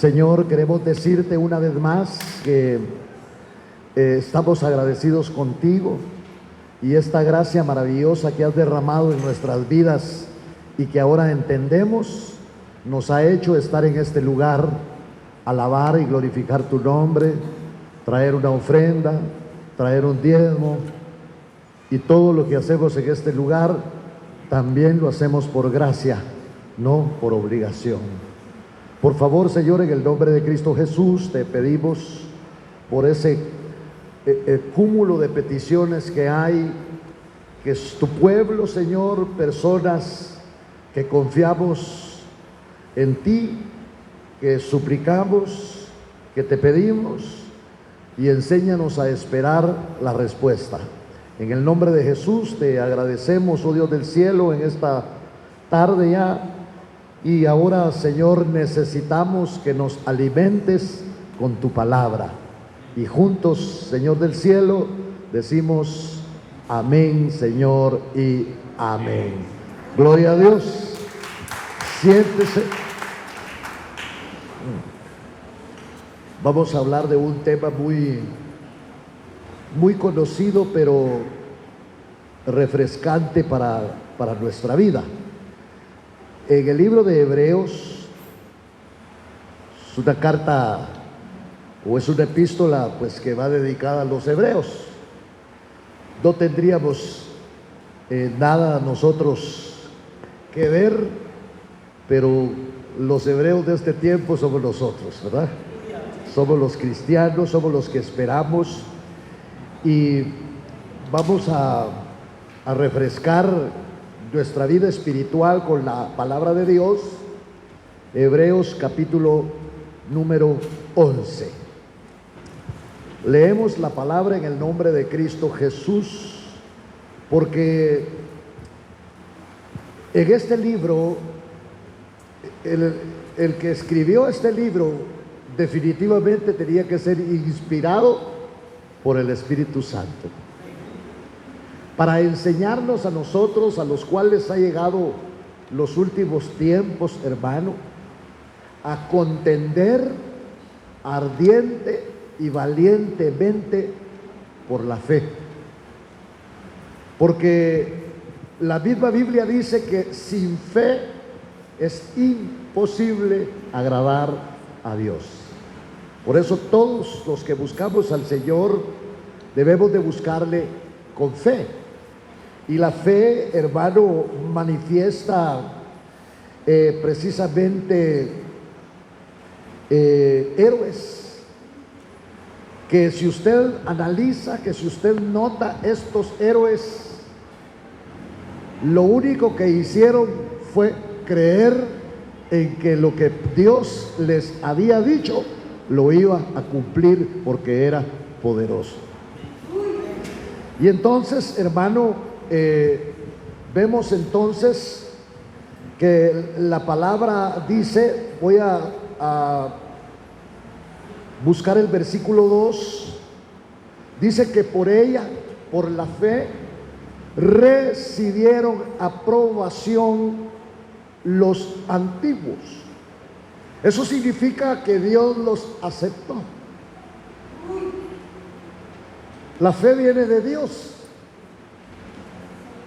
Señor, queremos decirte una vez más que estamos agradecidos contigo y esta gracia maravillosa que has derramado en nuestras vidas y que ahora entendemos, nos ha hecho estar en este lugar, alabar y glorificar tu nombre, traer una ofrenda, traer un diezmo, y todo lo que hacemos en este lugar también lo hacemos por gracia, no por obligación. Por favor, Señor, en el nombre de Cristo Jesús, te pedimos por ese cúmulo de peticiones que hay, que es tu pueblo, Señor, personas que confiamos en ti, que suplicamos, que te pedimos, y enséñanos a esperar la respuesta. En el nombre de Jesús te agradecemos, oh Dios del cielo, en esta tarde ya. Y ahora, Señor, necesitamos que nos alimentes con tu palabra. Y juntos, Señor del cielo, decimos amén, Señor, y amén. Gloria a Dios. Siéntese. Vamos a hablar de un tema muy conocido, pero refrescante para nuestra vida. En el libro de Hebreos, es una carta o es una epístola pues que va dedicada a los hebreos. No tendríamos nada nosotros que ver, pero los hebreos de este tiempo somos nosotros, ¿verdad? Somos los cristianos, somos los que esperamos, y vamos a refrescar nuestra vida espiritual con la palabra de Dios. Hebreos capítulo número 11. Leemos la palabra en el nombre de Cristo Jesús, porque en este libro, el que escribió este libro definitivamente tenía que ser inspirado por el Espíritu Santo, para enseñarnos a nosotros, a los cuales ha llegado los últimos tiempos, hermano, a contender ardiente y valientemente por la fe. Porque la misma Biblia dice que sin fe es imposible agradar a Dios. Por eso todos los que buscamos al Señor debemos de buscarle con fe. Y la fe, hermano, manifiesta precisamente héroes, que si usted analiza, que si usted nota, estos héroes, lo único que hicieron fue creer en que lo que Dios les había dicho lo iba a cumplir, porque era poderoso. Y entonces, hermano, vemos entonces que la palabra dice, voy a buscar el versículo 2, dice que por ella, por la fe, recibieron aprobación los antiguos. Eso significa que Dios los aceptó. La fe viene de Dios.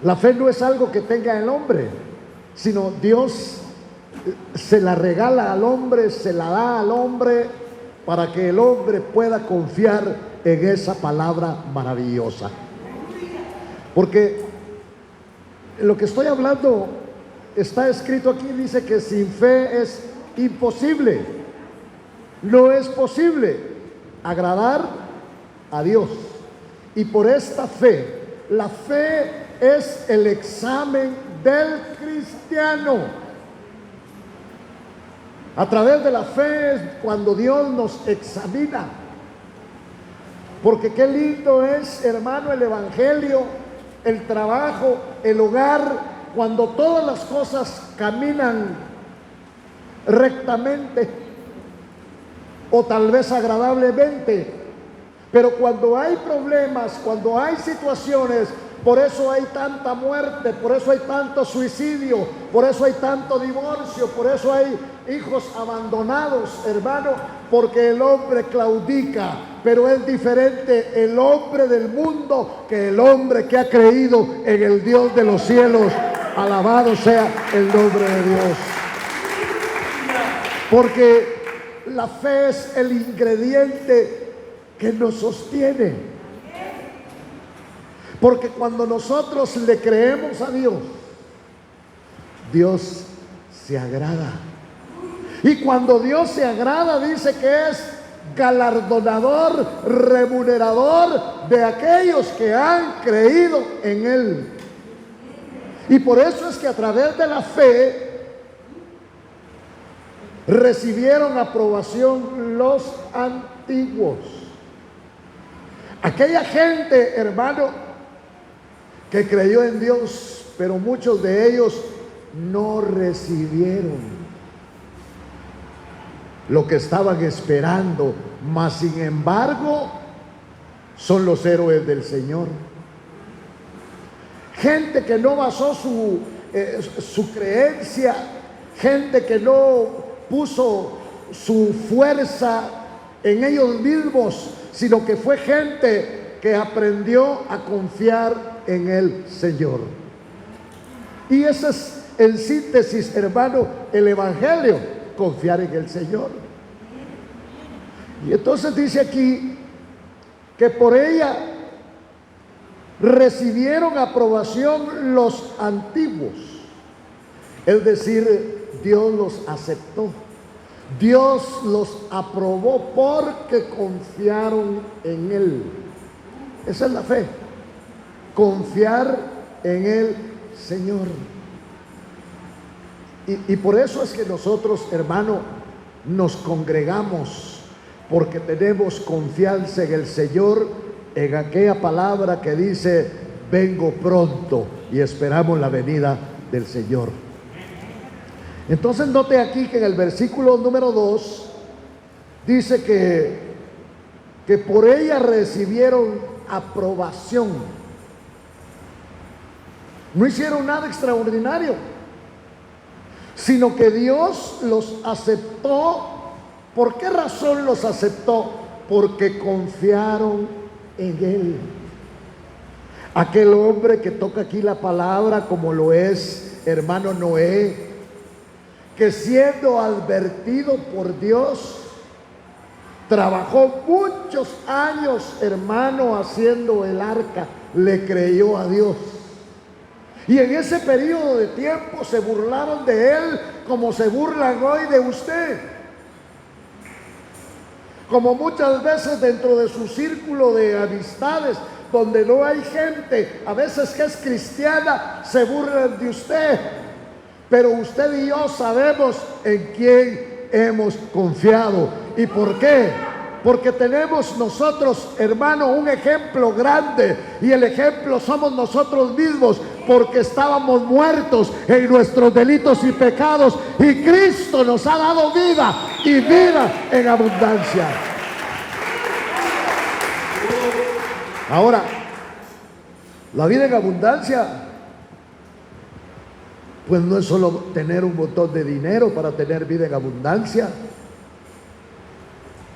La fe no es algo que tenga el hombre, sino Dios se la regala al hombre, se la da al hombre, para que el hombre pueda confiar en esa palabra maravillosa. Porque lo que estoy hablando está escrito aquí, dice que sin fe es imposible, no es posible agradar a Dios. Y por esta fe, la fe es el examen del cristiano. A través de la fe es cuando Dios nos examina. Porque qué lindo es, hermano, el evangelio, el trabajo, el hogar, cuando todas las cosas caminan rectamente o tal vez agradablemente. Pero cuando hay problemas, cuando hay situaciones Por eso hay tanta muerte, por eso hay tanto suicidio, por eso hay tanto divorcio, por eso hay hijos abandonados, hermano, porque el hombre claudica. Pero es diferente el hombre del mundo que el hombre que ha creído en el Dios de los cielos. Alabado sea el nombre de Dios. Porque la fe es el ingrediente que nos sostiene. Porque cuando nosotros le creemos a Dios, Dios se agrada. Y cuando Dios se agrada, dice que es galardonador, remunerador de aquellos que han creído en Él. Y por eso es que a través de la fe recibieron aprobación los antiguos. Aquella gente, hermano, que creyó en Dios, pero muchos de ellos no recibieron lo que estaban esperando, mas sin embargo son los héroes del Señor. Gente que no basó su creencia, gente que no puso su fuerza en ellos mismos, sino que fue gente que aprendió a confiar en el Señor. Y ese es en síntesis, hermano, el Evangelio: confiar en el Señor. Y entonces dice aquí que por ella recibieron aprobación los antiguos, es decir, Dios los aceptó, Dios los aprobó porque confiaron en Él. Esa es la fe, confiar en el Señor. Y por eso es que nosotros, hermano, nos congregamos, porque tenemos confianza en el Señor, en aquella palabra que dice: vengo pronto, y esperamos la venida del Señor. Entonces note aquí que en el versículo número 2 dice que por ella recibieron aprobación. No hicieron nada extraordinario, sino que Dios los aceptó. ¿Por qué razón los aceptó? Porque confiaron en Él. Aquel hombre que toca aquí la palabra, como lo es hermano Noé, que siendo advertido por Dios, trabajó muchos años, hermano, haciendo el arca, le creyó a Dios. Y en ese periodo de tiempo se burlaron de él como se burlan hoy de usted. Como muchas veces dentro de su círculo de amistades, donde no hay gente, a veces que es cristiana, se burlan de usted. Pero usted y yo sabemos en quién hemos confiado. ¿Y por qué? Porque tenemos nosotros, hermano, un ejemplo grande. Y el ejemplo somos nosotros mismos, porque estábamos muertos en nuestros delitos y pecados, y Cristo nos ha dado vida, y vida en abundancia. Ahora, la vida en abundancia, pues no es solo tener un montón de dinero para tener vida en abundancia,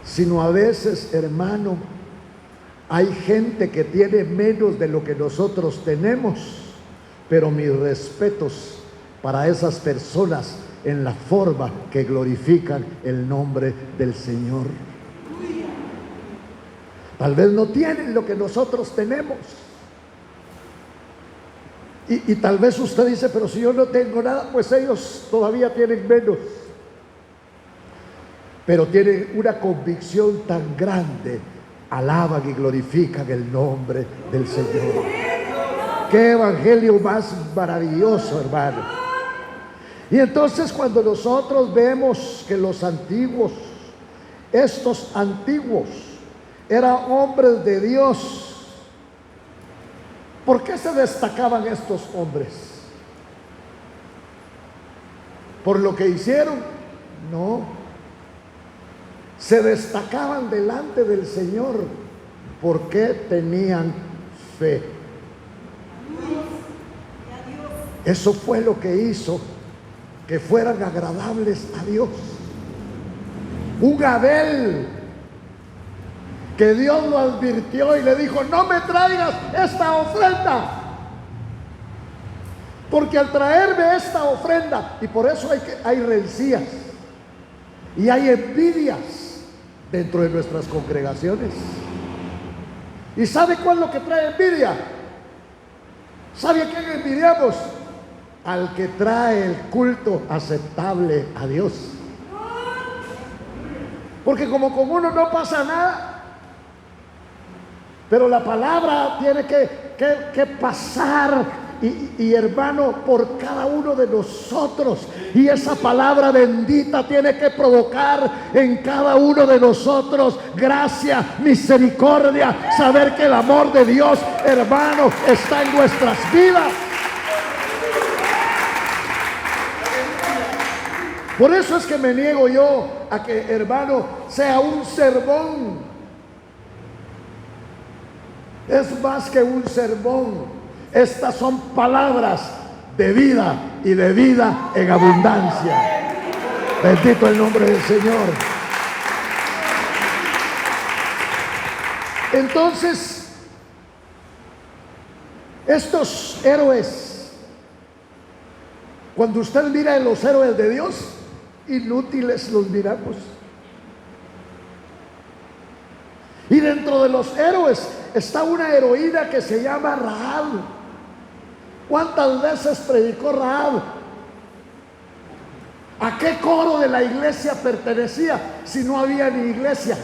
sino a veces, hermano, hay gente que tiene menos de lo que nosotros tenemos. Pero mis respetos para esas personas en la forma que glorifican el nombre del Señor. Tal vez no tienen lo que nosotros tenemos. Y tal vez usted dice: pero si yo no tengo nada, pues ellos todavía tienen menos. Pero tienen una convicción tan grande, alaban y glorifican el nombre del Señor. Qué evangelio más maravilloso, hermano. Y entonces cuando nosotros vemos que los antiguos, estos antiguos, eran hombres de Dios, ¿por qué se destacaban estos hombres? ¿Por lo que hicieron? No. Se destacaban delante del Señor porque tenían fe. Eso fue lo que hizo que fueran agradables a Dios. Un Abel que Dios lo advirtió y le dijo: no me traigas esta ofrenda, porque al traerme esta ofrenda, y por eso hay rencillas y hay envidias dentro de nuestras congregaciones. ¿Y sabe cuál es lo que trae envidia? ¿Sabe a quién envidiamos? Al que trae el culto aceptable a Dios. Porque como con uno no pasa nada, pero la palabra tiene que pasar y hermano, por cada uno de nosotros, y esa palabra bendita tiene que provocar en cada uno de nosotros gracia, misericordia, saber que el amor de Dios, hermano, está en nuestras vidas. Por eso es que me niego yo a que, hermano, sea un sermón. Es más que un sermón. Estas son palabras de vida y de vida en abundancia. Bendito el nombre del Señor. Entonces, estos héroes, cuando usted mira en los héroes de Dios, inútiles los miramos. Y dentro de los héroes está una heroína que se llama Rahab. ¿Cuántas veces predicó Rahab? ¿A qué coro de la iglesia pertenecía si no había ni iglesia?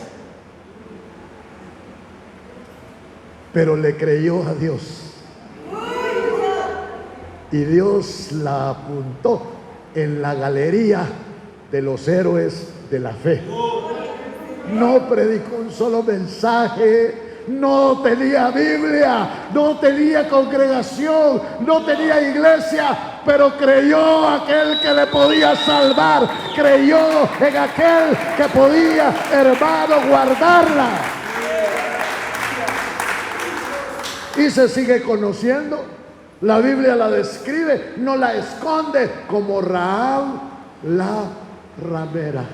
Pero le creyó a Dios. Y Dios la apuntó en la galería de los héroes de la fe. No predicó un solo mensaje, no tenía Biblia, no tenía congregación, no tenía iglesia, pero creyó aquel que le podía salvar, creyó en aquel que podía, hermano, guardarla. Y se sigue conociendo. La Biblia la describe, no la esconde, como Rahab la ramera.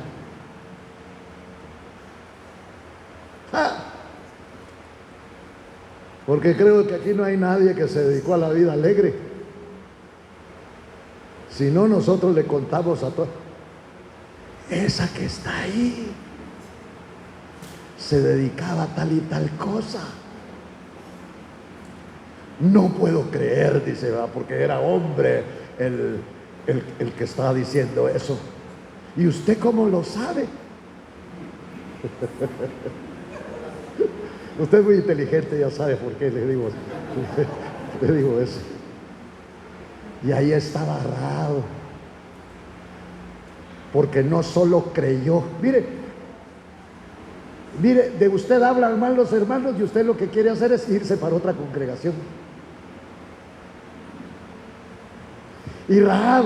Porque creo que aquí no hay nadie que se dedicó a la vida alegre. Si no, nosotros le contamos a todos: esa que está ahí se dedicaba a tal y tal cosa. No puedo creer, dice, va, porque era hombre el que estaba diciendo eso. ¿Y usted cómo lo sabe? Usted es muy inteligente, ya sabe por qué le digo eso. Y ahí estaba Rahab, porque no solo creyó. Mire, de usted hablan mal los hermanos y usted lo que quiere hacer es irse para otra congregación. Y Rahab,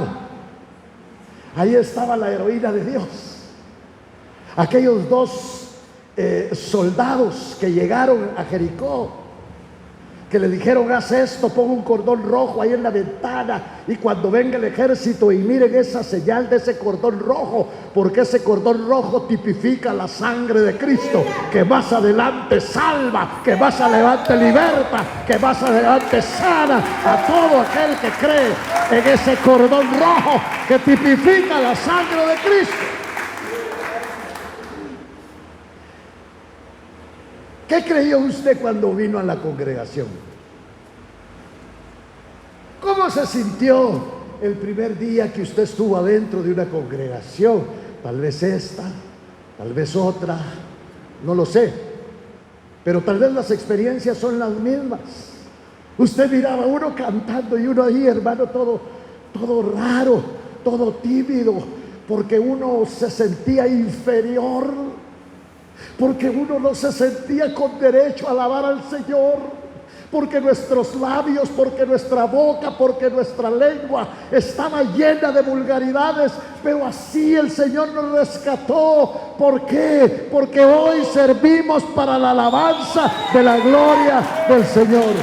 ahí estaba la heroína de Dios. Aquellos dos soldados que llegaron a Jericó, que le dijeron: haz esto, pon un cordón rojo ahí en la ventana, y cuando venga el ejército, y miren esa señal de ese cordón rojo, porque ese cordón rojo tipifica la sangre de Cristo, que más adelante salva, que más adelante liberta, que más adelante sana a todo aquel que cree en ese cordón rojo que tipifica la sangre de Cristo. ¿Qué creyó usted cuando vino a la congregación? ¿Cómo se sintió el primer día que usted estuvo adentro de una congregación? Tal vez esta, tal vez otra, no lo sé. Pero tal vez las experiencias son las mismas. Usted miraba a uno cantando y uno ahí, hermano, todo raro, todo tímido, porque uno se sentía inferior. Porque uno no se sentía con derecho a alabar al Señor, porque nuestros labios, porque nuestra boca, porque nuestra lengua estaba llena de vulgaridades, pero así el Señor nos rescató. ¿Por qué? Porque hoy servimos para la alabanza de la gloria del Señor.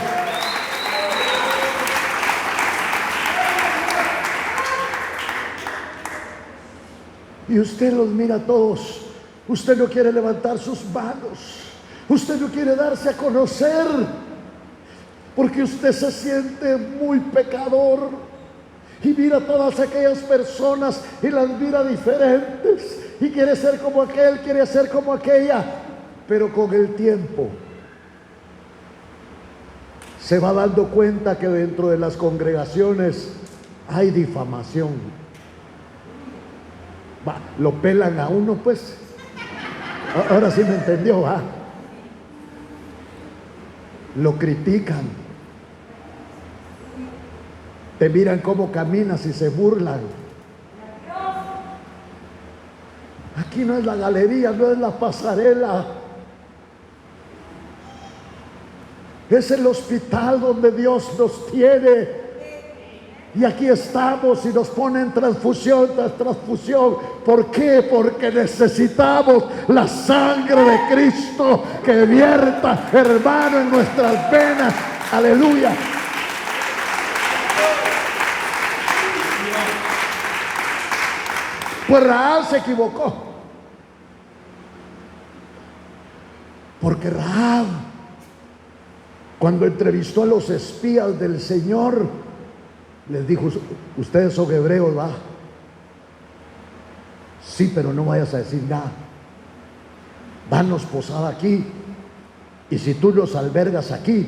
Y usted los mira a todos. Usted no quiere levantar sus manos. Usted no quiere darse a conocer, porque usted se siente muy pecador. Y mira a todas aquellas personas y las mira diferentes. Y quiere ser como aquel, quiere ser como aquella. Pero con el tiempo se va dando cuenta que dentro de las congregaciones hay difamación. Lo pelan a uno, pues. Ahora sí me entendió, ¿va? Lo critican. Te miran cómo caminas y se burlan. Aquí no es la galería, no es la pasarela. Es el hospital donde Dios nos tiene. Y aquí estamos y nos ponen transfusión tras transfusión. ¿Por qué? Porque necesitamos la sangre de Cristo que vierta, hermano, en nuestras venas. Aleluya. Pues Rahab se equivocó. Porque Rahab, cuando entrevistó a los espías del Señor, les dijo: ustedes son hebreos, ¿va? Sí, pero no vayas a decir nada. Danos posada aquí. Y si tú los albergas aquí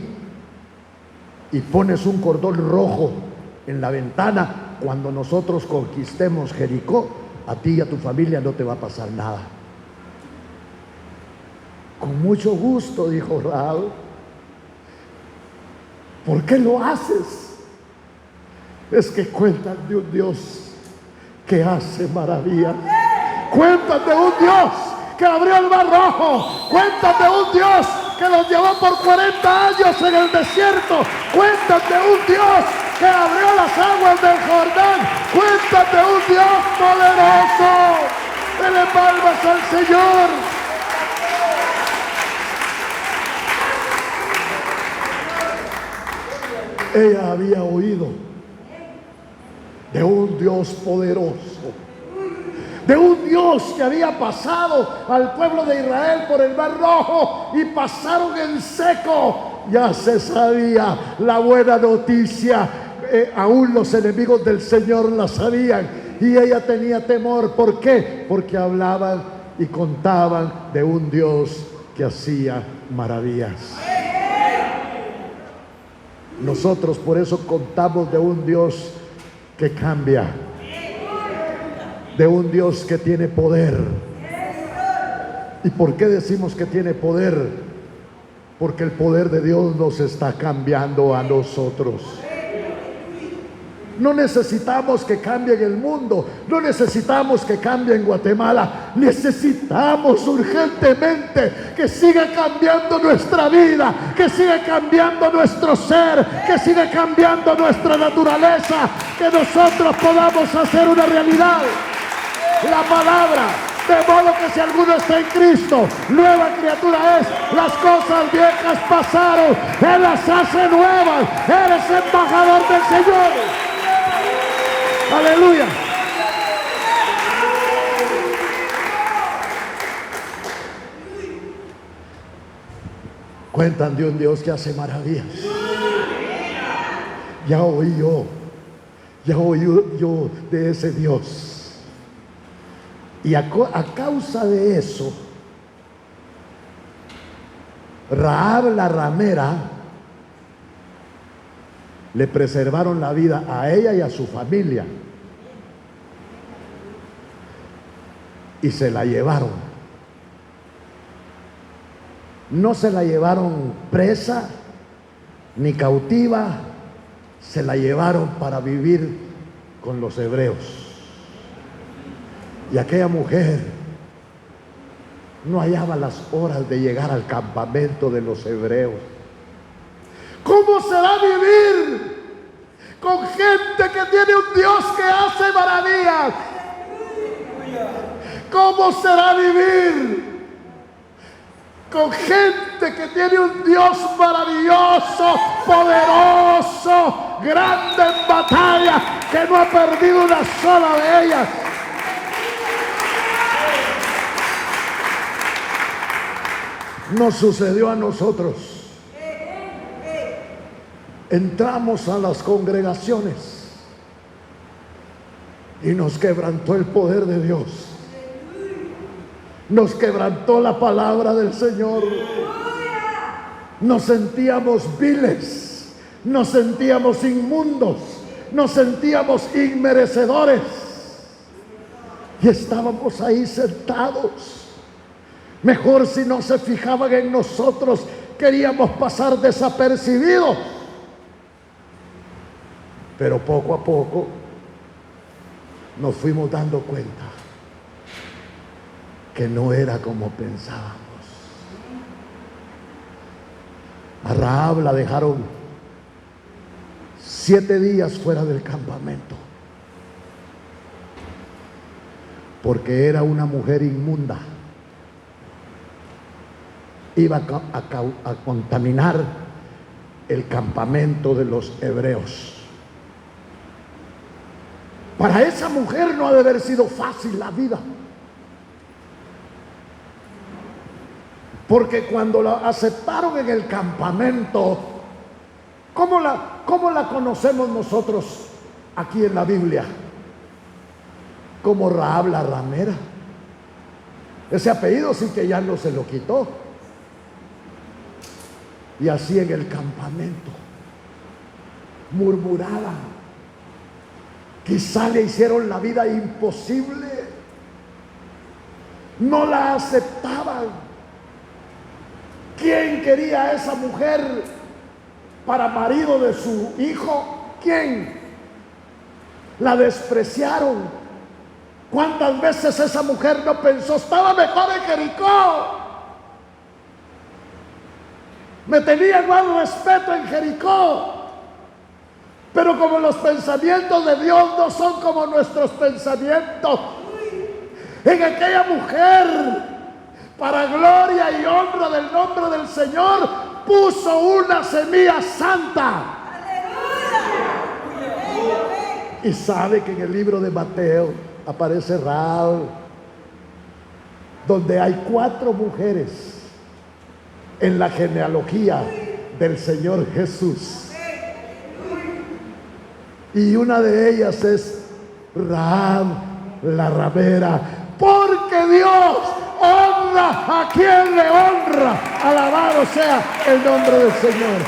y pones un cordón rojo en la ventana, cuando nosotros conquistemos Jericó, a ti y a tu familia no te va a pasar nada. Con mucho gusto, dijo Rahab. ¿Por qué lo haces? Es que cuentan de un Dios que hace maravillas. Cuentan de un Dios que abrió el mar rojo. Cuentan de un Dios que los llevó por 40 años en el desierto. Cuentan de un Dios que abrió las aguas del Jordán. Cuentan de un Dios poderoso. Dele palmas al Señor. Ella había oído de un Dios poderoso, de un Dios que había pasado al pueblo de Israel por el mar rojo y pasaron en seco. Ya se sabía la buena noticia, aún los enemigos del Señor la sabían, y ella tenía temor. ¿Por qué? Porque hablaban y contaban de un Dios que hacía maravillas. Nosotros por eso contamos de un Dios que cambia, de un Dios que tiene poder. ¿Y por qué decimos que tiene poder? Porque el poder de Dios nos está cambiando a nosotros. No necesitamos que cambie en el mundo, no necesitamos que cambie en Guatemala, necesitamos urgentemente que siga cambiando nuestra vida, que siga cambiando nuestro ser, que siga cambiando nuestra naturaleza, que nosotros podamos hacer una realidad la palabra, de modo que si alguno está en Cristo, nueva criatura es. Las cosas viejas pasaron, Él las hace nuevas. Eres embajador del Señor. Aleluya. Cuentan de un Dios que hace maravillas. Ya oí yo de ese Dios. Y a causa de eso, Rahab la ramera le preservaron la vida a ella y a su familia, y se la llevaron. No se la llevaron presa ni cautiva, se la llevaron para vivir con los hebreos. Y aquella mujer no hallaba las horas de llegar al campamento de los hebreos. ¿Cómo será vivir con gente que tiene un Dios que hace maravillas? ¿Cómo será vivir con gente que tiene un Dios maravilloso, poderoso, grande en batalla, que no ha perdido una sola de ellas? Nos sucedió a nosotros. Entramos a las congregaciones y nos quebrantó el poder de Dios. Nos quebrantó la palabra del Señor. Nos sentíamos viles, nos sentíamos inmundos, nos sentíamos inmerecedores. Y estábamos ahí sentados. Mejor si no se fijaban en nosotros, queríamos pasar desapercibidos. Pero poco a poco nos fuimos dando cuenta que no era como pensábamos. A Rahab la dejaron 7 días fuera del campamento porque era una mujer inmunda. Iba a contaminar el campamento de los hebreos. Para esa mujer no ha de haber sido fácil la vida, porque cuando la aceptaron en el campamento, ¿cómo la conocemos nosotros aquí en la Biblia? Como Rahab la ramera. Ese apellido sí que ya no se lo quitó. Y así en el campamento murmuraban. Quizá le hicieron la vida imposible. No la aceptaban. ¿Quién quería a esa mujer para marido de su hijo? ¿Quién? La despreciaron. ¿Cuántas veces esa mujer no pensó, estaba mejor en Jericó? Me tenían más respeto en Jericó. Pero como los pensamientos de Dios no son como nuestros pensamientos, en aquella mujer, para gloria y honra del nombre del Señor, puso una semilla santa. Y sabe que en el libro de Mateo aparece Rahab, donde hay 4 mujeres en la genealogía del Señor Jesús. Y una de ellas es Rahab la ramera, porque Dios honra a quien le honra. Alabado sea el nombre del Señor.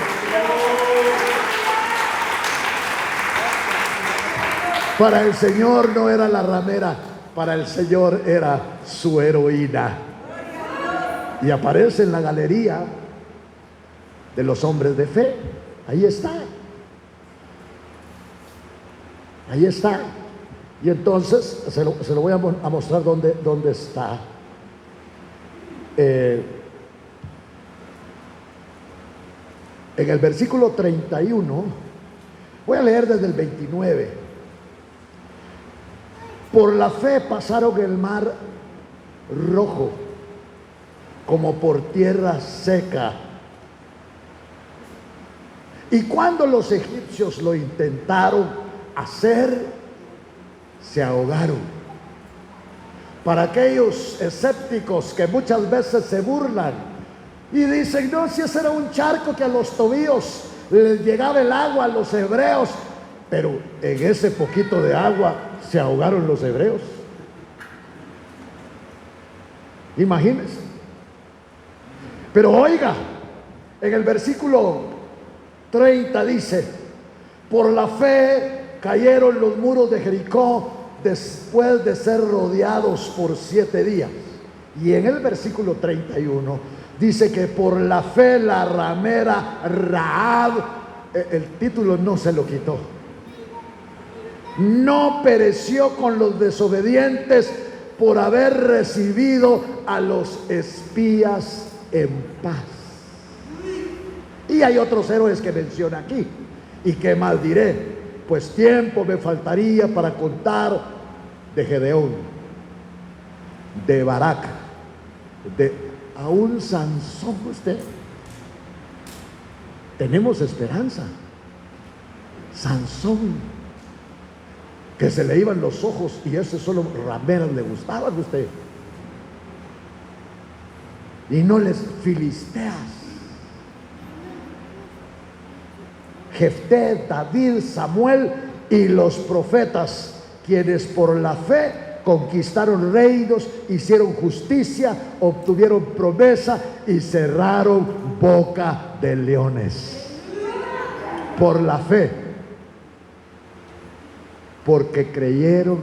Para el Señor no era la ramera, para el Señor era su heroína. Y aparece en la galería de los hombres de fe. Ahí está. Ahí está. Y entonces se lo voy a mostrar dónde está. En el versículo 31, voy a leer desde el 29. Por la fe pasaron el mar rojo como por tierra seca. Y cuando los egipcios lo intentaron hacer, se ahogaron. Para aquellos escépticos que muchas veces se burlan y dicen, no, si ese era un charco que a los tobillos les llegaba el agua a los hebreos, pero en ese poquito de agua se ahogaron los hebreos. Imagínense. Pero oiga, en el versículo 30 dice, por la fe cayeron los muros de Jericó después de ser rodeados por 7 días. Y en el versículo 31 dice que por la fe la ramera Rahab, el título no se lo quitó, no pereció con los desobedientes por haber recibido a los espías en paz. Y hay otros héroes que menciona aquí. ¿Y qué más diré? Pues tiempo me faltaría para contar de Gedeón, de Barak, de aún Sansón. Usted, tenemos esperanza. Sansón, que se le iban los ojos y ese solo rameras le gustaban a usted. y no les filisteas. Jefté, David, Samuel y los profetas, quienes por la fe conquistaron reinos, hicieron justicia, obtuvieron promesa y cerraron boca de leones. Por la fe, porque creyeron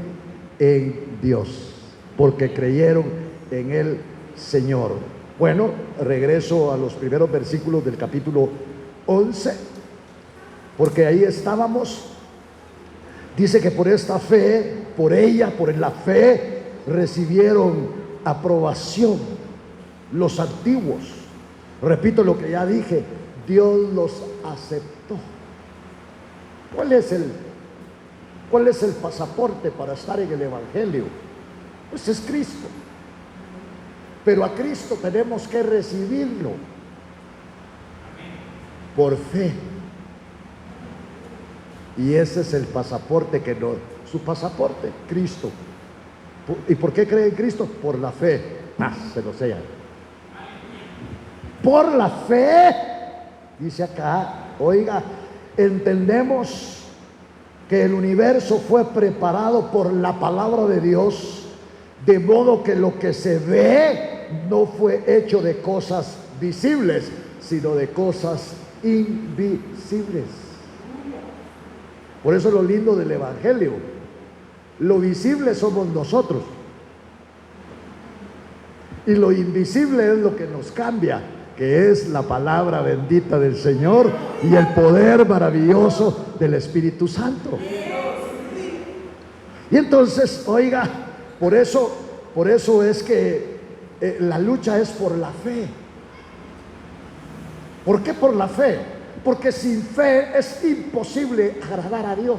en Dios, porque creyeron en el Señor. Bueno, regreso a los primeros versículos del capítulo 11, porque ahí estábamos. Dice que por esta fe, por ella, por la fe, recibieron aprobación los antiguos. Repito lo que ya dije, Dios los aceptó. ¿Cuál es el pasaporte para estar en el Evangelio? Pues es Cristo. Pero a Cristo tenemos que recibirlo por fe. Y ese es el pasaporte su pasaporte, Cristo. ¿Y por qué cree en Cristo? Por la fe. Se lo sellan. Por la fe, dice acá, oiga, entendemos que el universo fue preparado por la palabra de Dios, de modo que lo que se ve no fue hecho de cosas visibles, sino de cosas invisibles. Por eso es lo lindo del Evangelio. Lo visible somos nosotros, y lo invisible es lo que nos cambia, que es la palabra bendita del Señor y el poder maravilloso del Espíritu Santo. Y entonces, oiga, por eso es que la lucha es por la fe. ¿Por qué por la fe? Porque sin fe es imposible agradar a Dios.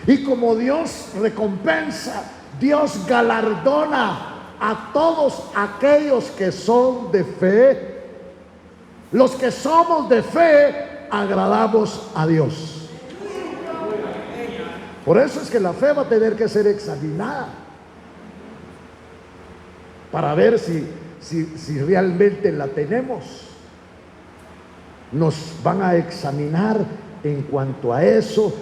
Y como Dios recompensa, Dios galardona a todos aquellos que son de fe. Los que somos de fe agradamos a Dios. Por eso es que la fe va a tener que ser examinada para ver si realmente la tenemos. Nos van a examinar en cuanto a eso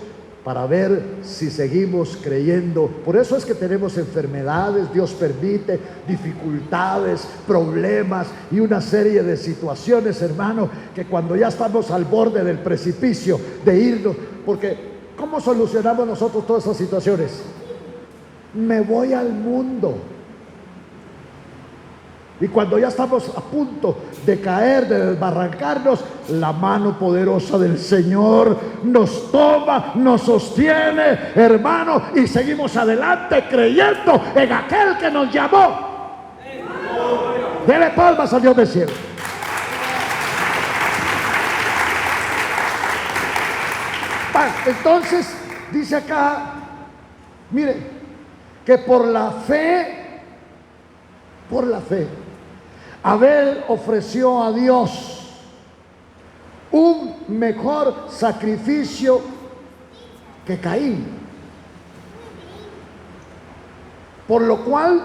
para ver si seguimos creyendo. Por eso es que tenemos enfermedades, Dios permite dificultades, problemas y una serie de situaciones, hermano, que cuando ya estamos al borde del precipicio de irnos, porque ¿cómo solucionamos nosotros todas esas situaciones? Me voy al mundo. Y cuando ya estamos a punto de caer, de desbarrancarnos, la mano poderosa del Señor nos toma, nos sostiene, hermano, y seguimos adelante creyendo en aquel que nos llamó. Dele palmas al Dios del cielo. Entonces, dice acá, mire, que por la fe, Abel ofreció a Dios un mejor sacrificio que Caín, por lo cual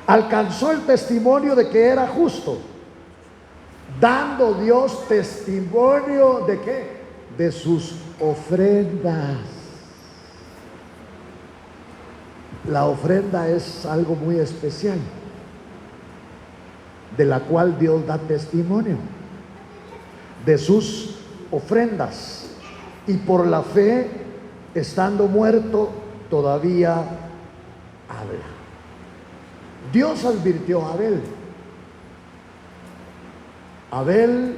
alcanzó el testimonio de que era justo, dando Dios testimonio de ¿qué? De sus ofrendas. La ofrenda es algo muy especial, de la cual Dios da testimonio de sus ofrendas. Y por la fe, estando muerto, todavía habla. Dios advirtió a Abel. Abel,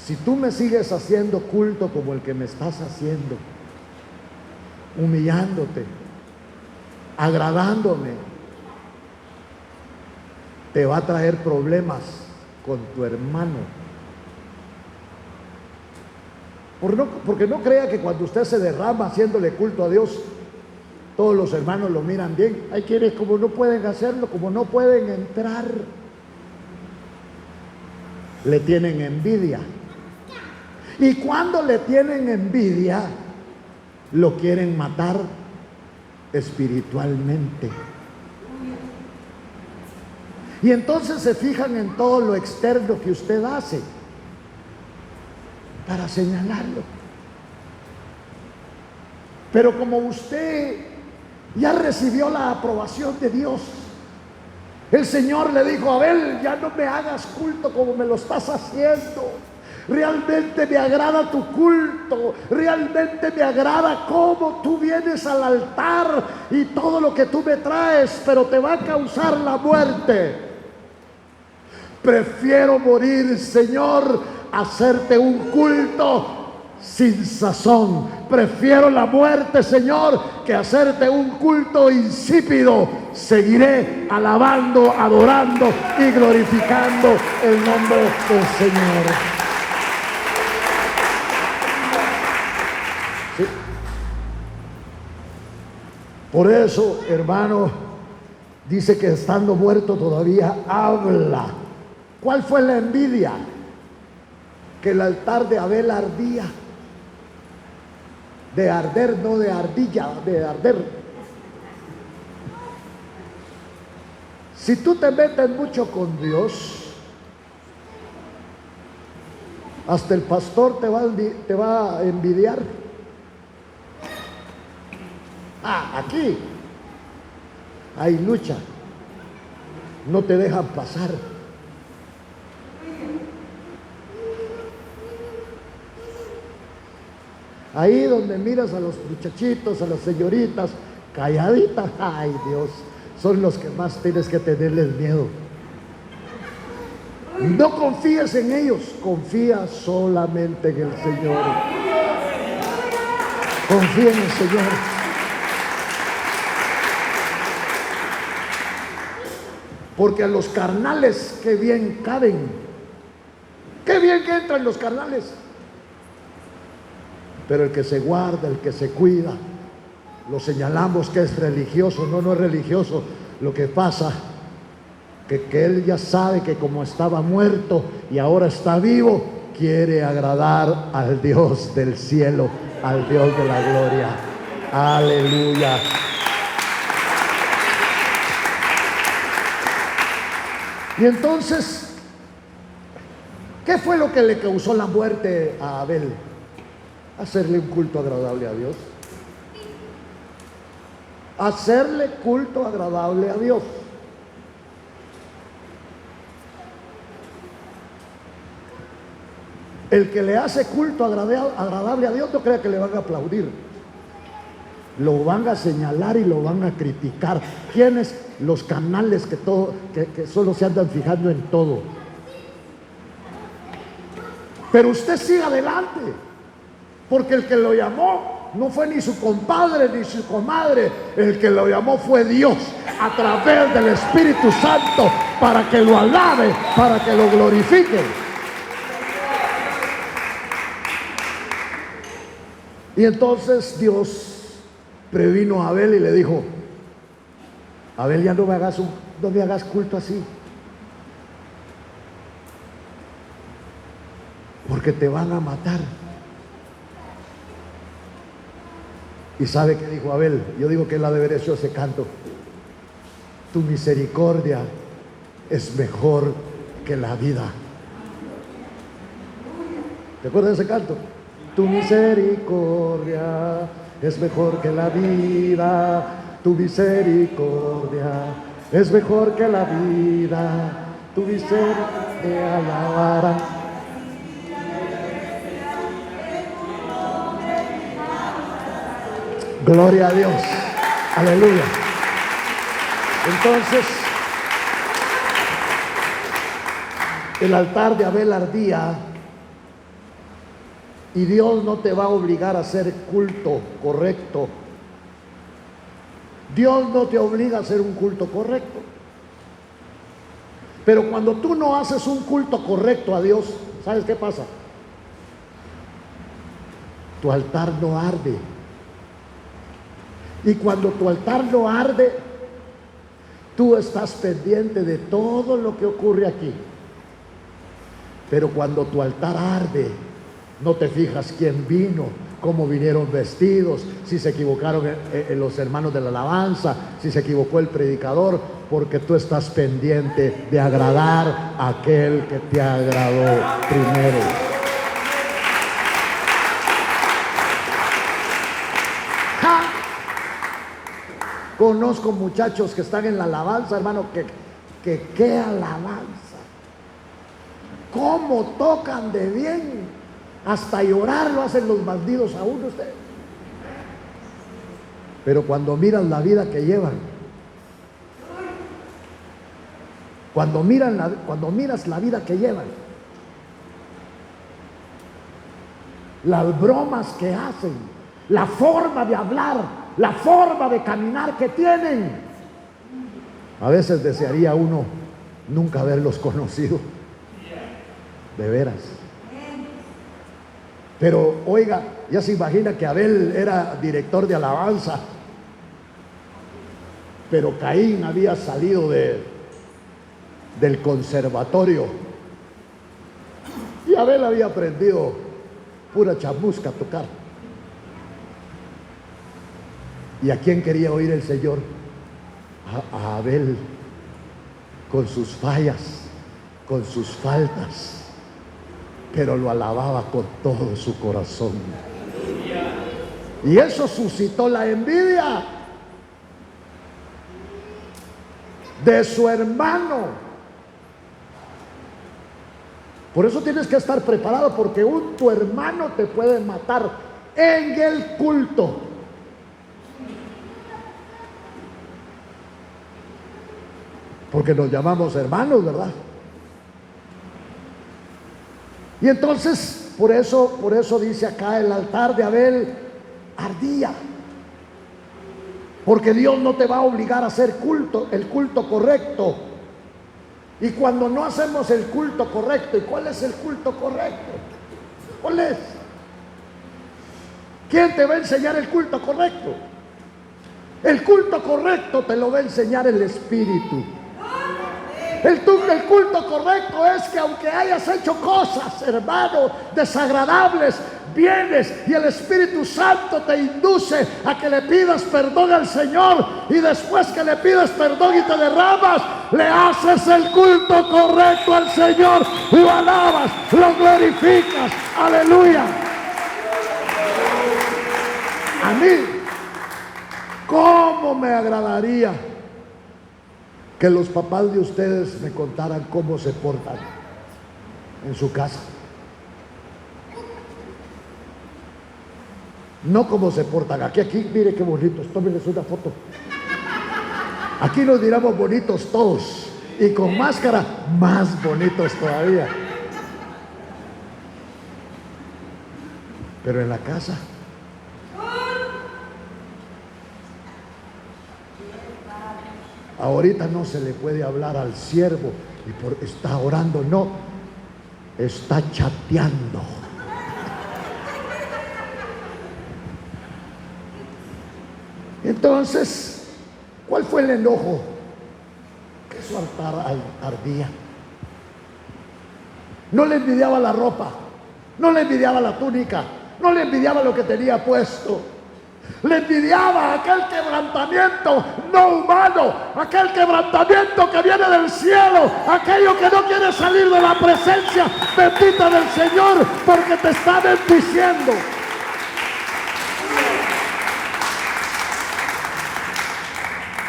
si tú me sigues haciendo culto como el que me estás haciendo, humillándote, agradándome, te va a traer problemas con tu hermano. Porque no crea que cuando usted se derrama haciéndole culto a Dios, todos los hermanos lo miran bien. Hay quienes como no pueden hacerlo, como no pueden entrar, le tienen envidia. Y cuando le tienen envidia, lo quieren matar espiritualmente. Y entonces se fijan en todo lo externo que usted hace para señalarlo. Pero como usted ya recibió la aprobación de Dios, el Señor le dijo: Abel, ya no me hagas culto como me lo estás haciendo. Realmente me agrada tu culto, realmente me agrada cómo tú vienes al altar y todo lo que tú me traes, pero te va a causar la muerte. Prefiero morir, Señor, a hacerte un culto sin sazón. Prefiero la muerte, Señor, que hacerte un culto insípido. Seguiré alabando, adorando y glorificando el nombre del Señor. ¿Sí? Por eso, hermano, dice que estando muerto todavía habla. ¿Cuál fue la envidia? Que el altar de Abel ardía. De arder, no de ardilla, de arder. Si tú te metes mucho con Dios, hasta el pastor te va a envidiar. Aquí hay lucha, no te dejan pasar. Ahí donde miras a los muchachitos, a las señoritas calladitas, ay Dios, son los que más tienes que tenerles miedo. No confíes en ellos, confía solamente en el Señor. Confía en el Señor. Porque a los carnales, qué bien caben, qué bien que entran los carnales. Pero el que se guarda, el que se cuida, lo señalamos que es religioso. No es religioso. Lo que pasa que él ya sabe que como estaba muerto y ahora está vivo, quiere agradar al Dios del cielo, al Dios de la gloria. Aleluya. Y entonces, ¿qué fue lo que le causó la muerte a Abel? Hacerle un culto agradable a Dios. Hacerle culto agradable a Dios. El que le hace culto agradable a Dios no crea que le van a aplaudir. Lo van a señalar y lo van a criticar. ¿Quiénes? Los canales que solo se andan fijando en todo. Pero usted siga adelante, porque el que lo llamó no fue ni su compadre ni su comadre. El que lo llamó fue Dios, a través del Espíritu Santo, para que lo alabe, para que lo glorifique. Y entonces Dios previno a Abel y le dijo: Abel, ya no me hagas culto así, porque te van a matar. ¿Y sabe qué dijo Abel? Yo digo que él ha de haber hecho ese canto: tu misericordia es mejor que la vida. ¿Te acuerdas de ese canto? Tu misericordia es mejor que la vida. Tu misericordia es mejor que la vida. Tu misericordia te alabará. Gloria a Dios. Aleluya. Entonces, el altar de Abel ardía, y Dios no te va a obligar a hacer culto correcto. Dios no te obliga a hacer un culto correcto. Pero cuando tú no haces un culto correcto a Dios, ¿sabes qué pasa? Tu altar no arde. Y cuando tu altar no arde, tú estás pendiente de todo lo que ocurre aquí. Pero cuando tu altar arde, no te fijas quién vino, cómo vinieron vestidos, si se equivocaron los hermanos de la alabanza, si se equivocó el predicador, porque tú estás pendiente de agradar a aquel que te agradó primero. ¡Ja! Conozco muchachos que están en la alabanza, hermano, que qué alabanza, cómo tocan de bien. Hasta llorar lo hacen los bandidos a uno, usted. Pero cuando miras la vida que llevan, cuando miras la vida que llevan, las bromas que hacen, la forma de hablar, la forma de caminar que tienen, a veces desearía uno nunca haberlos conocido, de veras. Pero oiga, ya se imagina que Abel era director de alabanza, pero Caín había salido del conservatorio y Abel había aprendido pura chamusca a tocar. ¿Y a quién quería oír el Señor? A Abel, con sus fallas, con sus faltas, pero lo alababa con todo su corazón. Y eso suscitó la envidia de su hermano. Por eso tienes que estar preparado, porque tu hermano te puede matar en el culto. Porque nos llamamos hermanos, ¿verdad? Y entonces, por eso dice acá, el altar de Abel ardía. Porque Dios no te va a obligar a hacer el culto correcto. Y cuando no hacemos el culto correcto, ¿y cuál es el culto correcto? ¿Cuál es? ¿Quién te va a enseñar el culto correcto? El culto correcto te lo va a enseñar el Espíritu. El culto correcto es que aunque hayas hecho cosas, hermano, desagradables, vienes y el Espíritu Santo te induce a que le pidas perdón al Señor, y después que le pidas perdón y te derramas, le haces el culto correcto al Señor, lo alabas, lo glorificas. Aleluya. A mí, ¿cómo me agradaría que los papás de ustedes me contaran cómo se portan en su casa? No cómo se portan aquí, mire qué bonitos, tómenles una foto. Aquí nos miramos bonitos todos, y con máscara más bonitos todavía. Pero en la casa, ahorita no se le puede hablar al siervo y está orando, no, está chateando. Entonces, ¿cuál fue el enojo? Que su altar ardía. No le envidiaba la ropa, no le envidiaba la túnica, no le envidiaba lo que tenía puesto. Le envidiaba aquel quebrantamiento no humano, aquel quebrantamiento que viene del cielo, aquello que no quiere salir de la presencia bendita del Señor, porque te está bendiciendo.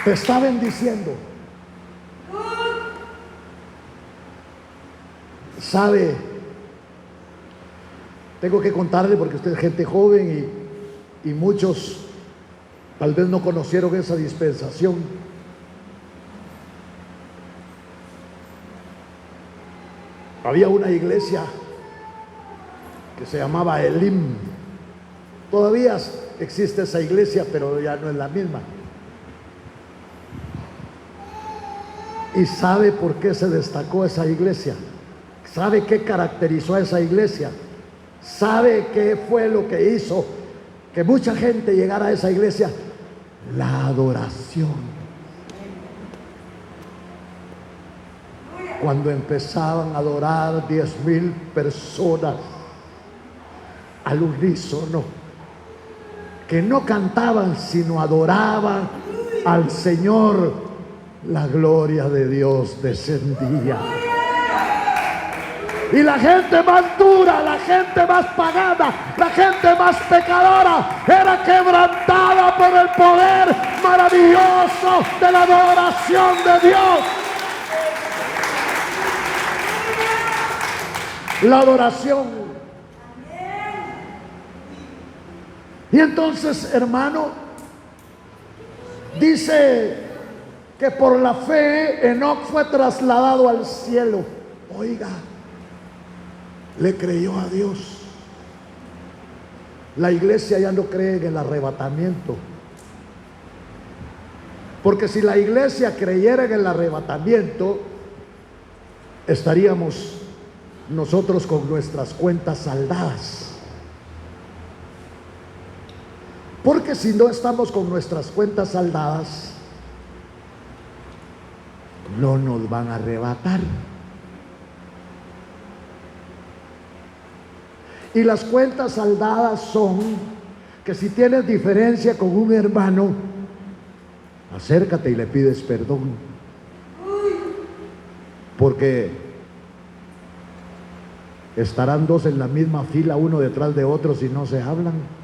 Te está bendiciendo. ¿Sabe? Tengo que contarle, porque usted es gente joven y muchos tal vez no conocieron esa dispensación. Había una iglesia que se llamaba Elim. Todavía existe esa iglesia, pero ya no es la misma. ¿Y sabe por qué se destacó esa iglesia? ¿Sabe qué caracterizó a esa iglesia? ¿Sabe qué fue lo que hizo que mucha gente llegara a esa iglesia? La adoración. Cuando empezaban a adorar 10,000 personas al unísono, que no cantaban, sino adoraban al Señor, la gloria de Dios descendía. Y la gente más dura, la gente más pagana, la gente más pecadora era quebrantada por el poder maravilloso de la adoración de Dios. La adoración. Y entonces, hermano, dice que por la fe Enoc fue trasladado al cielo. Oiga, le creyó a Dios. La iglesia ya no cree en el arrebatamiento, porque si la iglesia creyera en el arrebatamiento, estaríamos nosotros con nuestras cuentas saldadas. Porque si no estamos con nuestras cuentas saldadas, no nos van a arrebatar. Y las cuentas saldadas son que si tienes diferencia con un hermano, acércate y le pides perdón. Porque estarán dos en la misma fila, uno detrás de otro, si no se hablan.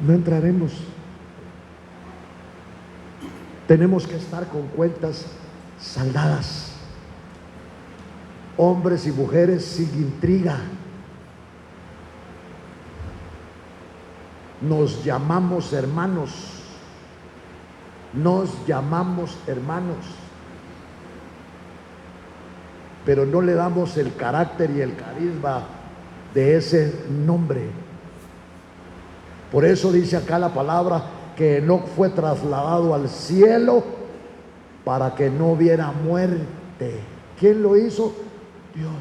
No entraremos. Tenemos que estar con cuentas saldadas. Hombres y mujeres sin intriga. Nos llamamos hermanos. Nos llamamos hermanos. Pero no le damos el carácter y el carisma de ese nombre. Por eso dice acá la palabra que Enoc fue trasladado al cielo para que no viera muerte. ¿Quién lo hizo? Dios.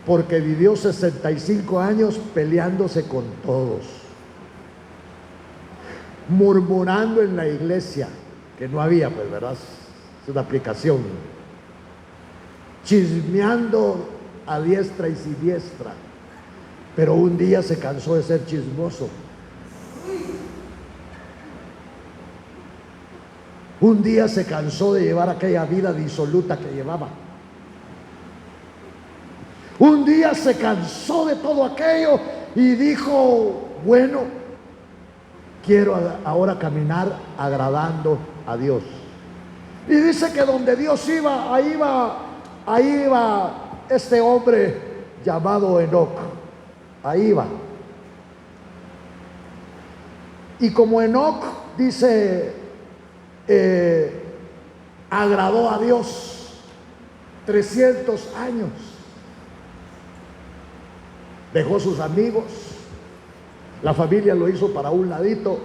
Porque vivió 65 años peleándose con todos, murmurando en la iglesia, que no había, pues, ¿verdad? Es una aplicación. Chismeando a diestra y siniestra. Pero un día se cansó de ser chismoso. Un día se cansó de llevar aquella vida disoluta que llevaba. Un día se cansó de todo aquello y dijo, bueno, quiero ahora caminar agradando a Dios. Y dice que donde Dios iba, ahí iba este hombre llamado Enoc. Ahí va. Y como Enoc, dice, agradó a Dios 300 años. Dejó sus amigos, la familia lo hizo para un ladito,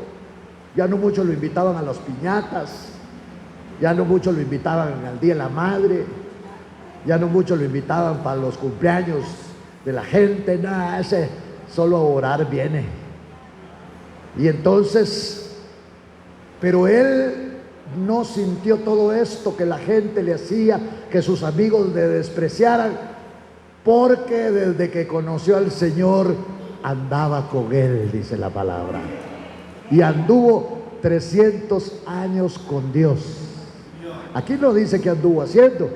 ya no muchos lo invitaban a las piñatas, ya no muchos lo invitaban al Día de la Madre, ya no muchos lo invitaban para los cumpleaños de la gente, nada, ese solo a orar viene. Y entonces, pero él no sintió todo esto que la gente le hacía, que sus amigos le despreciaran, porque desde que conoció al Señor andaba con él, dice la palabra, y anduvo 300 años con Dios. Aquí no dice que anduvo haciendo,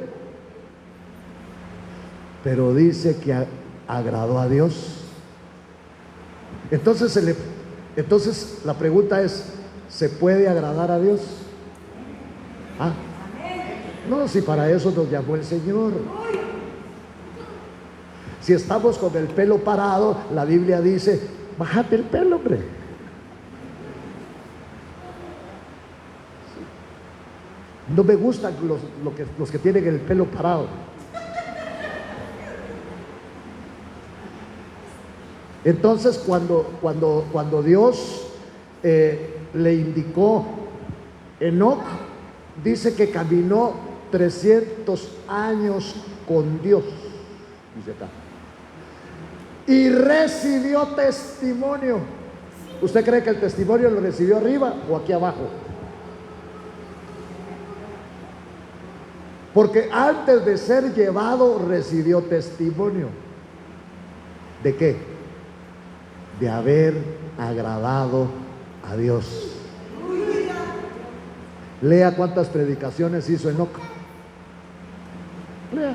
pero dice que agradó a Dios. Entonces la pregunta es, ¿se puede agradar a Dios? ¿Ah? No, si para eso nos llamó el Señor. Si estamos con el pelo parado, la Biblia dice, bájate el pelo, hombre. No me gustan los que tienen el pelo parado. Entonces cuando Dios le indicó, Enoc dice que caminó 300 años con Dios, dice acá, y recibió testimonio. ¿Usted cree que el testimonio lo recibió arriba o aquí abajo? Porque antes de ser llevado recibió testimonio. ¿De qué? de haber agradado a Dios. Lea cuántas predicaciones hizo Enoc. Lea.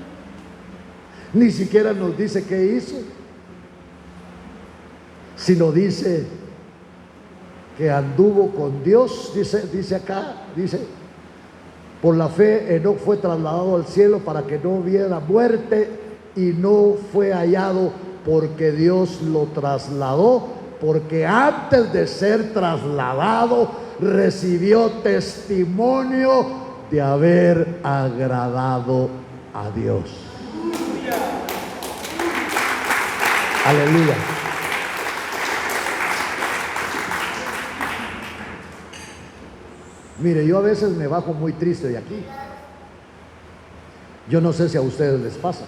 Ni siquiera nos dice qué hizo, sino dice que anduvo con Dios. Dice acá, por la fe Enoc fue trasladado al cielo para que no viera muerte, y no fue hallado porque Dios lo trasladó, porque antes de ser trasladado recibió testimonio de haber agradado a Dios. Aleluya. Mire, yo a veces me bajo muy triste de aquí. Yo no sé si a ustedes les pasa.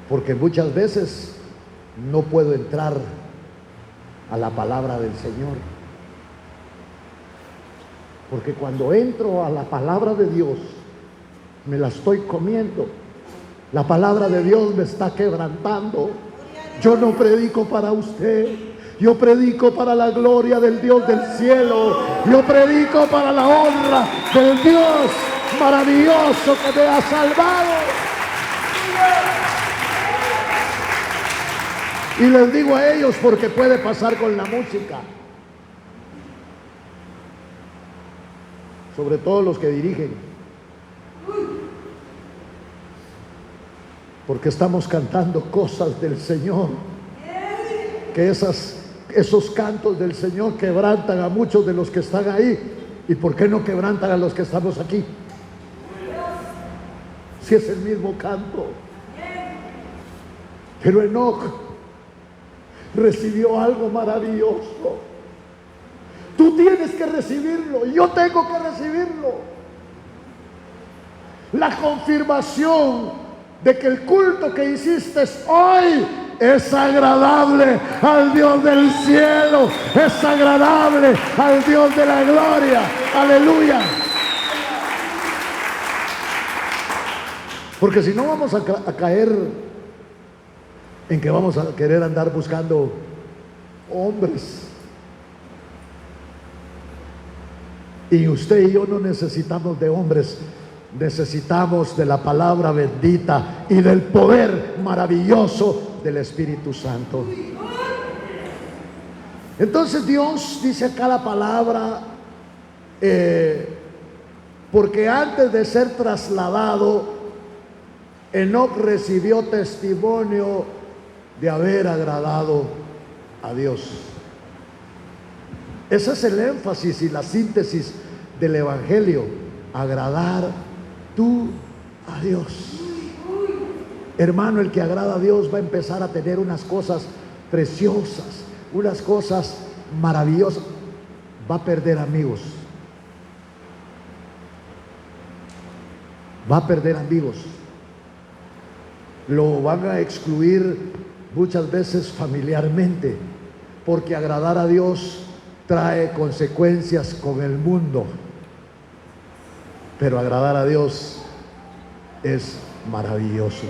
Porque muchas veces no puedo entrar a la palabra del Señor. Porque cuando entro a la palabra de Dios, me la estoy comiendo. La palabra de Dios me está quebrantando. Yo no predico para usted, yo predico para la gloria del Dios del cielo. Yo predico para la honra del Dios maravilloso que me ha salvado. Y les digo a ellos porque puede pasar con la música, sobre todo los que dirigen, porque estamos cantando cosas del Señor, que esos cantos del Señor quebrantan a muchos de los que están ahí. ¿Y por qué no quebrantan a los que estamos aquí? Si es el mismo canto. Pero Enoc recibió algo maravilloso. Tú tienes que recibirlo, yo tengo que recibirlo. La confirmación de que el culto que hiciste hoy es agradable al Dios del cielo, es agradable al Dios de la gloria. Aleluya. Porque si no vamos a caer en que vamos a querer andar buscando hombres. Y usted y yo no necesitamos de hombres, necesitamos de la palabra bendita y del poder maravilloso del Espíritu Santo. Entonces Dios dice acá la palabra, porque antes de ser trasladado, Enoc recibió testimonio de haber agradado a Dios. Ese es el énfasis y la síntesis del Evangelio: agradar tú a Dios. Hermano, el que agrada a Dios va a empezar a tener unas cosas preciosas, unas cosas maravillosas. Va a perder amigos, va a perder amigos, lo van a excluir muchas veces familiarmente, porque agradar a Dios trae consecuencias con el mundo, pero agradar a Dios es maravilloso.